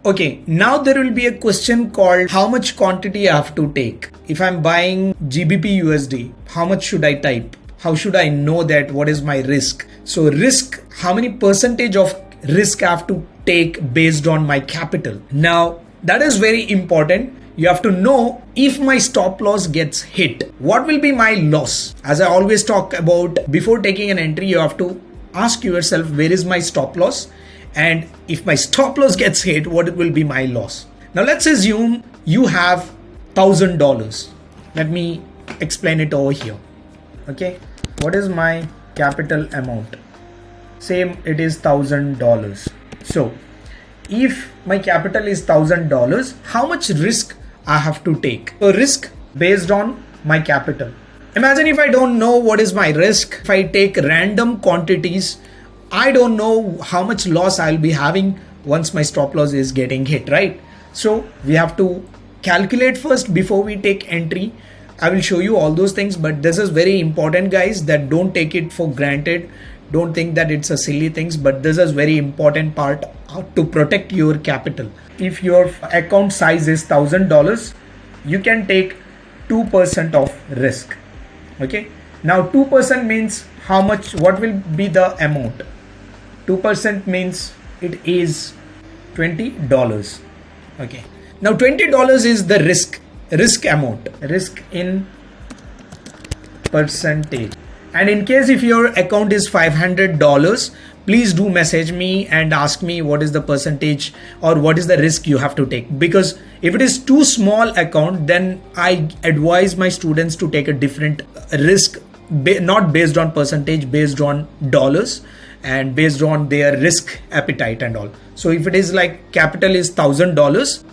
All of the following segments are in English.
Okay, now there will be a question called how much quantity I have to take. If I'm buying GBP USD, how much should I type? How should I know that what is my risk? So risk, how many percentage of risk I have to take based on my capital? Now that is very important. You have to know if my stop loss gets hit, what will be my loss? As I always talk about, before taking an entry, you have to ask yourself, where is my stop loss? And if my stop loss gets hit, what will be my loss? Now let's assume you have $1,000. Let me explain it over here. Okay, what is my capital amount? Same, it is $1,000. So if my capital is $1,000, how much risk I have to take? A risk based on my capital. Imagine if I don't know what is my risk, if I take random quantities, I don't know how much loss I'll be having once my stop loss is getting hit, right? So we have to calculate first before we take entry. I will show you all those things, but this is very important, guys, that don't take it for granted. Don't think that it's a silly things, but this is very important part to protect your capital. If your account size is $1,000, you can take 2% of risk. Okay. Now 2% means how much, what will be the amount? 2% means it is $20. Okay. Now $20 is the risk amount, risk in percentage. And in case if your account is $500, please do message me and ask me what is the percentage or what is the risk you have to take. Because if it is too small account, then I advise my students to take a different risk, not based on percentage, based on dollars and based on their risk appetite and all. So if it is like capital is $1,000,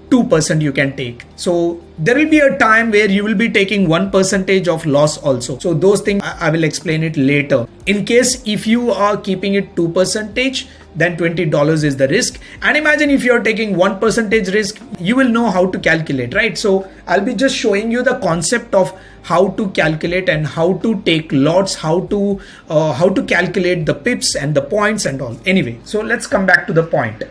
2% you can take. So there will be a time where you will be taking 1% of loss also. So those things I will explain it later. In case if you are keeping it 2%, then $20 is the risk. And imagine if you're taking 1% risk, you will know how to calculate, right? So I'll be just showing you the concept of how to calculate and how to take lots, how to calculate the pips and the points and all. Anyway, so let's come back to the point.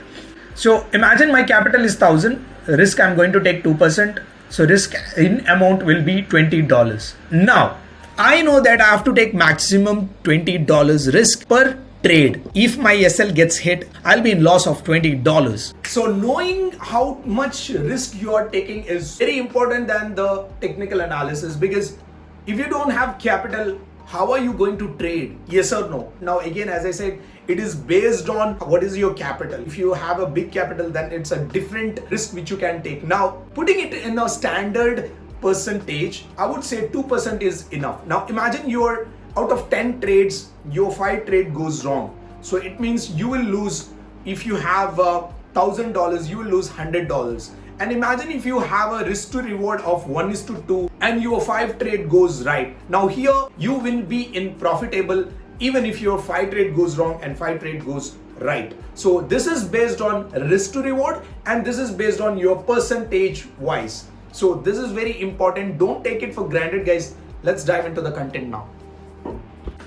So imagine my capital is 1,000, risk I'm going to take 2%. So risk in amount will be $20. Now I know that I have to take maximum $20 risk per trade. If my SL gets hit, I'll be in loss of $20. So knowing how much risk you are taking is very important than the technical analysis, because if you don't have capital, how are you going to trade? Yes or no? Now again, as I said, it is based on what is your capital. If you have a big capital, then it's a different risk which you can take. Now putting it in a standard percentage, I would say 2% is enough. Now imagine you're out of 10 trades, your 5 trade goes wrong. So it means you will lose, if you have $1,000, you will lose $100. And imagine if you have a risk to reward of 1:2 and your 5 trade goes right. Now here you will be in profitable even if your 5 trade goes wrong and 5 trade goes right. So this is based on risk to reward and this is based on your percentage wise. So this is very important. Don't take it for granted, guys. Let's dive into the content now.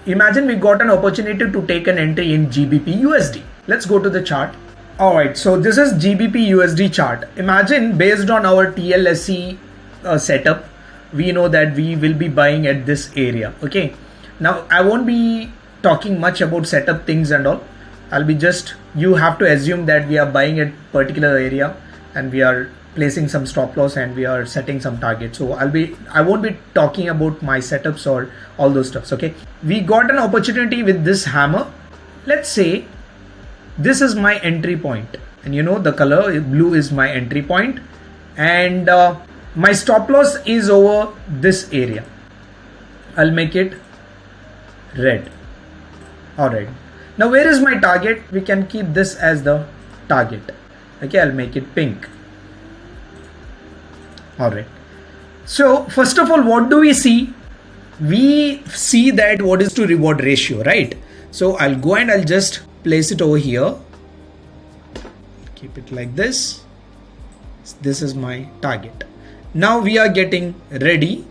Imagine we got an opportunity to take an entry in GBP USD. Let's go to the chart. Alright, so this is GBP USD chart. Imagine based on our TLSE setup, we know that we will be buying at this area. Okay. Now I won't be talking much about setup things and all. I'll be just, you have to assume that we are buying at particular area and we are placing some stop loss and we are setting some target. So I won't be talking about my setups or all those stuffs. Okay. We got an opportunity with this hammer. Let's say this is my entry point and you know the color blue is my entry point and my stop loss is over this area. I'll make it red. Alright. Now where is my target? We can keep this as the target. Okay, I'll make it pink. Alright. So first of all, what do we see? We see that what is to reward ratio, right? So I'll go and I'll just place it over here. Keep it like this. This is my target. Now we are getting ready.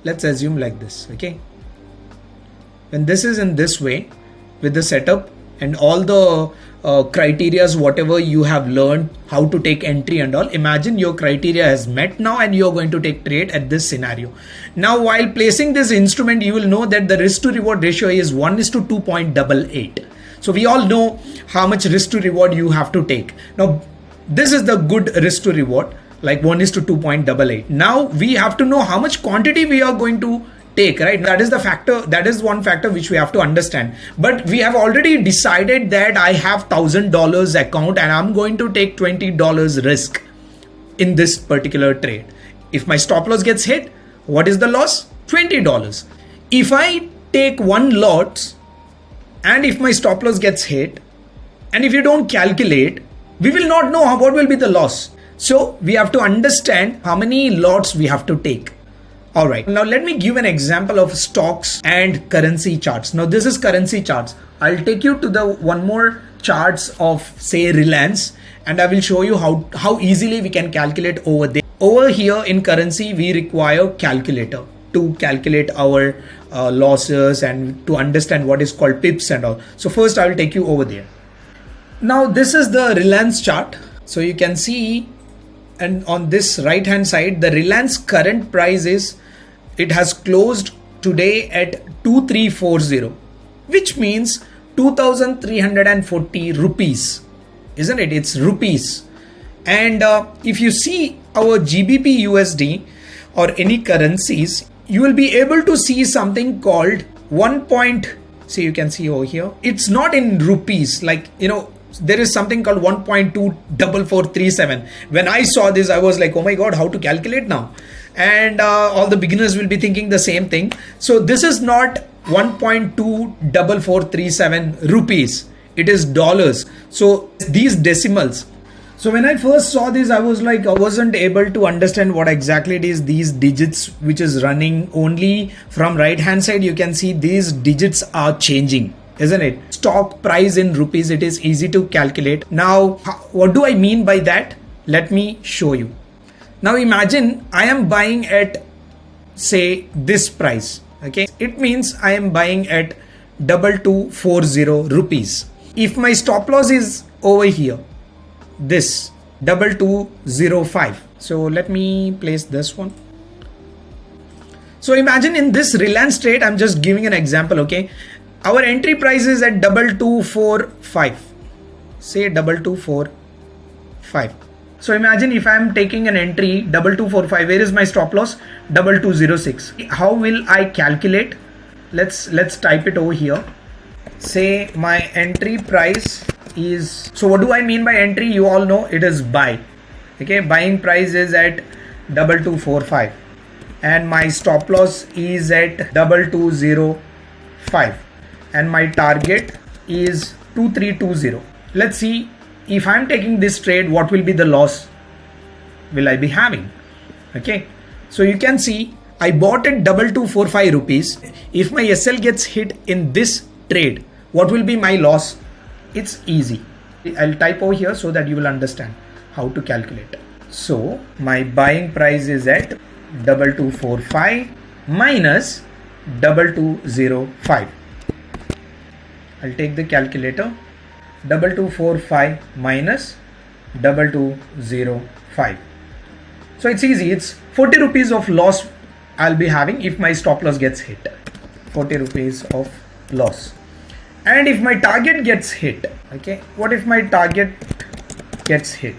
Let's assume like this. Okay. When this is in this way with the setup, and all the criterias, whatever you have learned, how to take entry and all. Imagine your criteria has met now and you're going to take trade at this scenario. Now, while placing this instrument, you will know that the risk to reward ratio is 1:2.88. So we all know how much risk to reward you have to take. Now, this is the good risk to reward, like 1:2.88. Now we have to know how much quantity we are going to take, right? That is the factor. That is one factor which we have to understand. But we have already decided that I have $1,000 account and I'm going to take $20 risk in this particular trade. If my stop loss gets hit, what is the loss? $20. If I take one lot and if my stop loss gets hit, and if you don't calculate, we will not know what will be the loss. So we have to understand how many lots we have to take. All right, now let me give an example of stocks and currency charts. Now this is currency charts. I'll take you to the one more charts of say Reliance, and I will show you how easily we can calculate over there. Over here in currency, we require calculator to calculate our losses and to understand what is called pips and all. So first I will take you over there. Now this is the Reliance chart. So you can see, and on this right hand side, the Reliance current price is, it has closed today at 2340, which means 2,340 rupees, isn't it? It's rupees. And if you see our GBP USD or any currencies, you will be able to see something called see, you can see over here, it's not in rupees, like, you know, there is something called 1.24437. When I saw this, I was like, oh my God, how to calculate now? And all the beginners will be thinking the same thing. So this is not 1.24437 rupees. It is dollars. So these decimals. So when I first saw this, I was like, I wasn't able to understand what exactly it is. These digits, which is running only from right hand side, you can see these digits are changing, isn't it? Stock price in rupees, it is easy to calculate. Now, what do I mean by that? Let me show you. Now imagine I am buying at, say, this price. Okay, it means I am buying at 2240 rupees. If my stop loss is over here, this 2205. So let me place this one. So imagine in this Reliance trade, I'm just giving an example. Okay, our entry price is at 2245. Say 2245. So imagine if I'm taking an entry 2245, where is my stop loss? 2206. How will I calculate? Let's type it over here. Say my entry price is, so what do I mean by entry? You all know it is buy. Okay, buying price is at 2245 and my stop loss is at 2205 and my target is 2320. Let's see, if I'm taking this trade, what will be the loss will I be having? Okay, so you can see I bought at 2245 rupees. If my SL gets hit in this trade, what will be my loss? It's easy. I'll type over here so that you will understand how to calculate. So my buying price is at 2245 minus 2205. I'll take the calculator. 2245 minus 2205. So it's easy. It's 40 rupees of loss I'll be having if my stop loss gets hit. 40 rupees of loss. And if my target gets hit, okay, what if my target gets hit?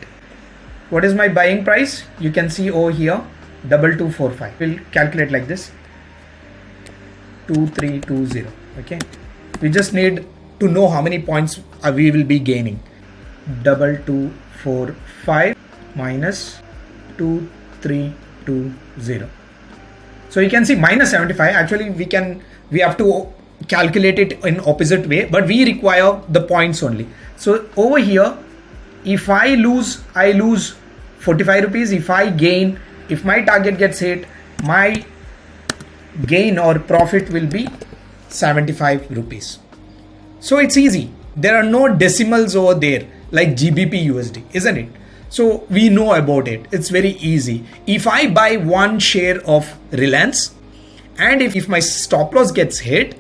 What is my buying price? You can see over here 2245. We'll calculate like this, 2320. Okay, we just need to know how many points we will be gaining. 2245 minus 2320. So you can see minus 75. Actually we have to calculate it in opposite way, but we require the points only. So over here, if I lose 45 rupees. If I gain, if my target gets hit, my gain or profit will be 75 rupees. So it's easy. There are no decimals over there like GBP USD, isn't it? So we know about it. It's very easy. If I buy one share of Reliance and if my stop loss gets hit,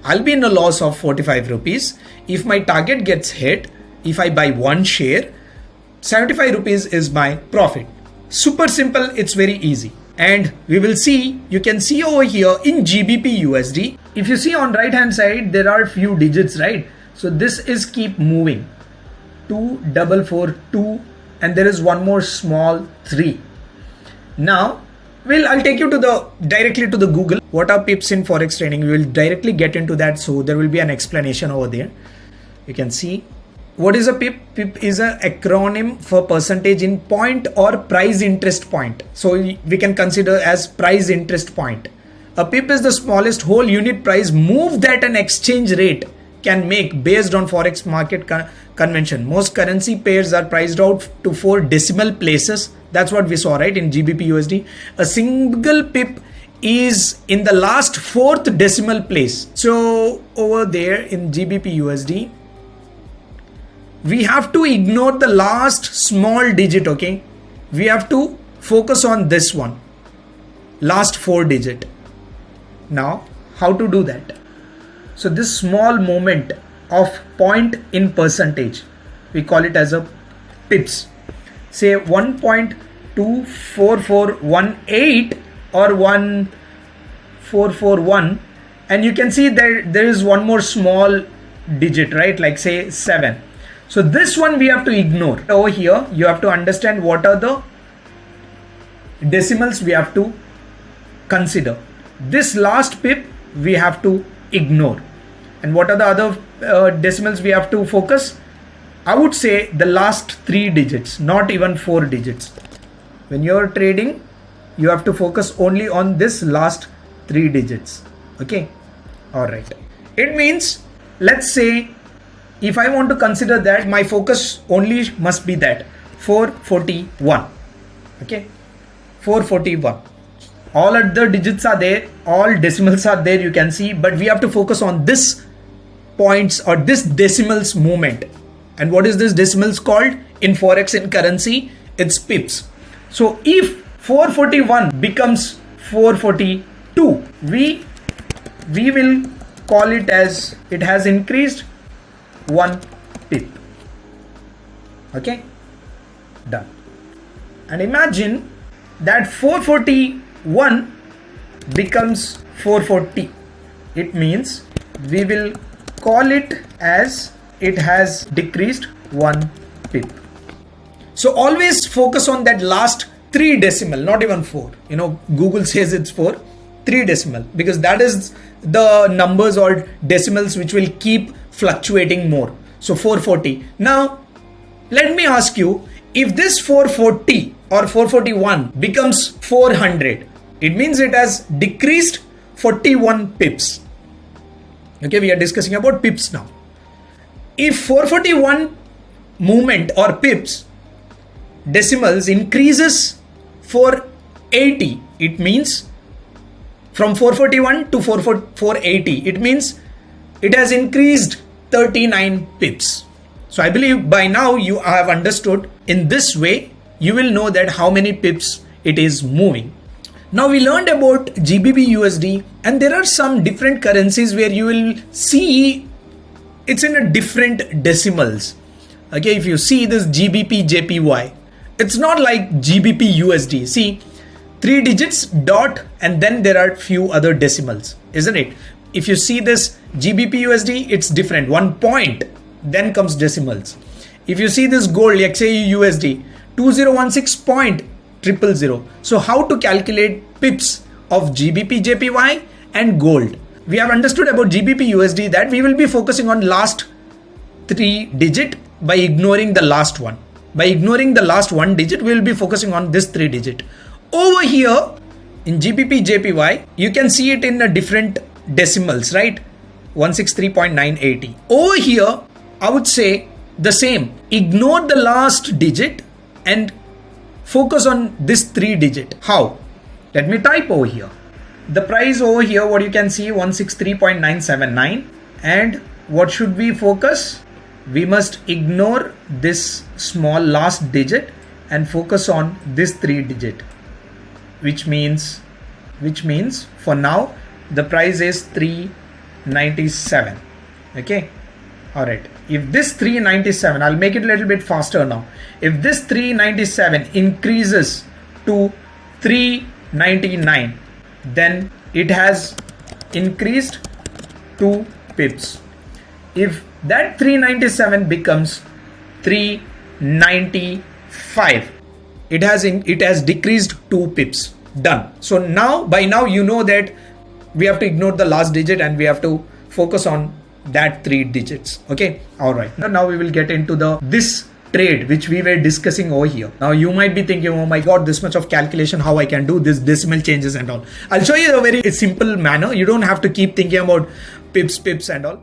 I'll be in a loss of 45 rupees. If my target gets hit, if I buy one share, 75 rupees is my profit. Super simple, it's very easy. And we will see, you can see over here in GBP USD, if you see on right hand side, there are few digits, right? So this is keep moving. 2442, and there is one more small 3. Now, I'll take you to directly to the Google. What are pips in Forex trading? We will directly get into that. So there will be an explanation over there. You can see what is a pip. Pip is an acronym for percentage in point or price interest point. So we can consider as price interest point. A pip is the smallest whole unit price move that an exchange rate can make based on Forex market convention. Most currency pairs are priced out to 4 decimal places. That's what we saw, right, in GBP USD. A single pip is in the last 4th decimal place. So over there in GBP USD, we have to ignore the last small digit, okay? We have to focus on this one, last 4 digit. Now, how to do that? So this small moment of point in percentage, we call it as a pips. Say 1.24418 or 1441, and you can see there is one more small digit, right? Like say 7. So this one we have to ignore. Over here, you have to understand what are the decimals we have to consider. This last pip we have to ignore. And what are the other decimals we have to focus? I would say the last 3 digits, not even 4 digits. When you're trading, you have to focus only on this last 3 digits. Okay. All right. It means, let's say, if I want to consider that, my focus only must be that 441. Okay. 441. All other digits are there. All decimals are there. You can see, but we have to focus on this points or this decimals movement. And what is this decimals called in Forex in currency? It's pips. So if 441 becomes 442, we will call it as it has increased 1 pip. Okay, done. And imagine that 441 becomes 440. It means we will call it as it has decreased 1 pip. So always focus on that last 3 decimal, not even 4. You know, Google says it's 4, 3 decimal, because that is the numbers or decimals which will keep fluctuating more. So 440. Now, let me ask you, if this 440 or 441 becomes 400, it means it has decreased 41 pips. Okay, we are discussing about pips now. If 441 movement or pips decimals increases 480, it means from 441 to 480, it means it has increased 39 pips. So I believe by now you have understood. In this way, you will know that how many pips it is moving. Now we learned about GBP USD, and there are some different currencies where you will see it's in a different decimals. Okay, if you see this GBP JPY, it's not like GBP USD. See, 3 digits dot and then there are few other decimals, isn't it? If you see this GBP USD, it's different. 1 point, then comes decimals. If you see this gold, like say USD, 2016.000. So how to calculate pips of GBP JPY and gold? We have understood about GBP USD that we will be focusing on last 3 digit by ignoring the last one. By ignoring the last 1 digit, we will be focusing on this 3 digit. Over here in GBP JPY, you can see it in a different decimals, right? 163.980. Over here, I would say the same. Ignore the last digit and focus on this 3 digit. How? Let me type over here. The price over here, what you can see, 163.979. And what should we focus? We must ignore this small last digit and focus on this 3 digit, which means for now the price is 397. Okay, all right. If this 397, I'll make it a little bit faster now. If this 397 increases to 399, then it has increased 2 pips. If that 397 becomes 395, it has decreased 2 pips. Done. So now, by now, you know that we have to ignore the last digit and we have to focus on that 3 digits. Okay, all right. Now we will get into this trade which we were discussing over here. Now you might be thinking, oh my god, this much of calculation, how I can do this decimal changes and all. I'll show you a very simple manner. You don't have to keep thinking about pips and all.